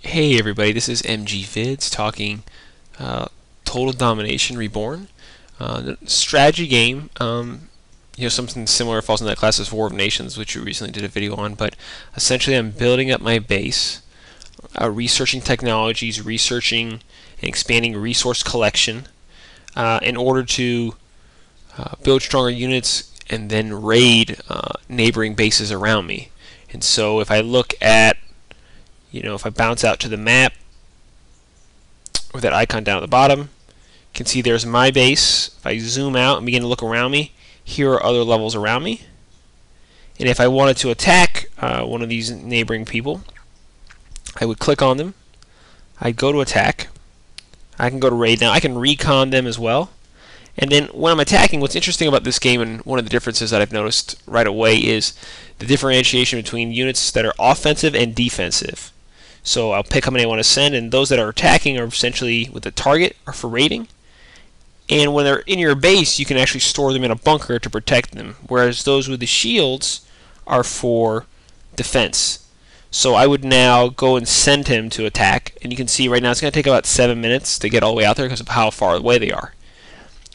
Hey everybody, this is MG Vids talking Total Domination Reborn, strategy game. Something similar falls in that class as War of Nations, which we recently did a video on. But essentially, I'm building up my base, researching technologies, researching and expanding resource collection in order to build stronger units and then raid neighboring bases around me. And so, if I look at if I bounce out to the map with that icon down at the bottom, you can see there's my base. If I zoom out and begin to look around me, here are other levels around me. And if I wanted to attack one of these neighboring people, I would click on them. I'd go to attack. I can go to raid now. I can recon them as well. And then when I'm attacking, what's interesting about this game, and one of the differences that I've noticed right away, is the differentiation between units that are offensive and defensive. So I'll pick how many I want to send, and those that are attacking are essentially with the target or for raiding. And when they're in your base, you can actually store them in a bunker to protect them, whereas those with the shields are for defense. So I would now go and send him to attack, and you can see right now it's going to take about 7 minutes to get all the way out there because of how far away they are.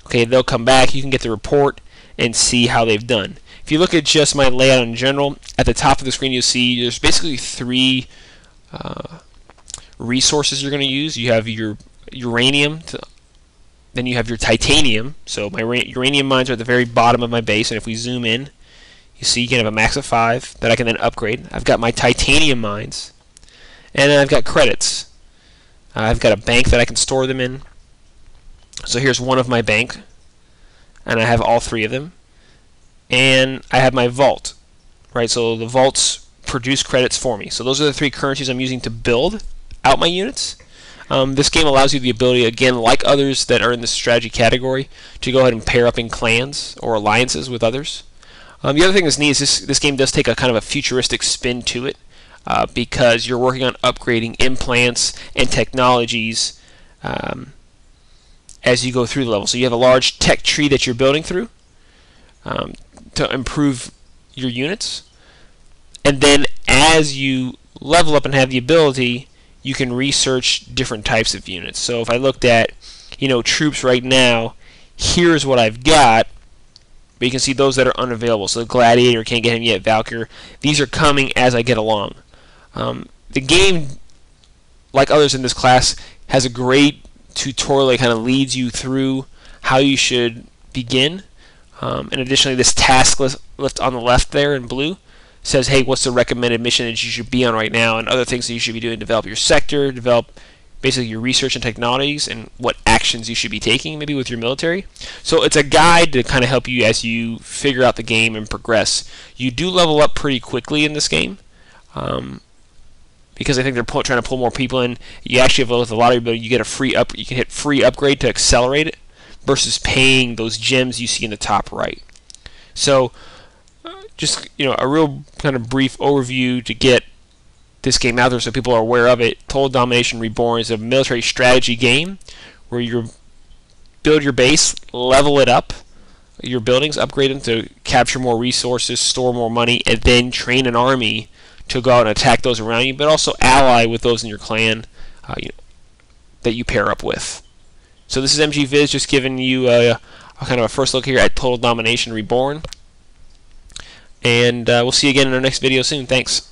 Okay, they'll come back, you can get the report and see how they've done. If you look at just my layout in general, at the top of the screen you'll see there's basically three resources you're going to use. You have your uranium, then you have your titanium. So my uranium mines are at the very bottom of my base, and if we zoom in, you see you can have a max of 5 that I can then upgrade. I've got my titanium mines, and then I've got credits. I've got a bank that I can store them in. So here's one of my bank, and I have all 3 of them. And I have my vault, right? So the vaults produce credits for me. So those are the 3 currencies I'm using to build out my units. This game allows you the ability, again, like others that are in the strategy category, to go ahead and pair up in clans or alliances with others. The other thing that's neat is this game does take a kind of a futuristic spin to it, because you're working on upgrading implants and technologies as you go through the level. So you have a large tech tree that you're building through to improve your units. And then as you level up and have the ability, you can research different types of units. So if I looked at, troops right now, here's what I've got, but you can see those that are unavailable. So the Gladiator, can't get him yet, Valkyr. These are coming as I get along. The game, like others in this class, has a great tutorial that kind of leads you through how you should begin. And additionally, this task list on the left there in blue says, hey, what's the recommended mission that you should be on right now, and other things that you should be doing to develop your sector, develop basically your research and technologies, and what actions you should be taking, maybe with your military. So it's a guide to kind of help you as you figure out the game and progress. You do level up pretty quickly in this game, because I think they're trying to pull more people in. You actually have, with a lottery ability, you get a free you can hit free upgrade to accelerate it, versus paying those gems you see in the top right. So just a real kind of brief overview to get this game out there so people are aware of it. Total Domination Reborn is a military strategy game where you build your base, level it up, your buildings, upgrade them to capture more resources, store more money, and then train an army to go out and attack those around you, but also ally with those in your clan that you pair up with. So this is MG Viz, just giving you a kind of a first look here at Total Domination Reborn. And we'll see you again in our next video soon. Thanks.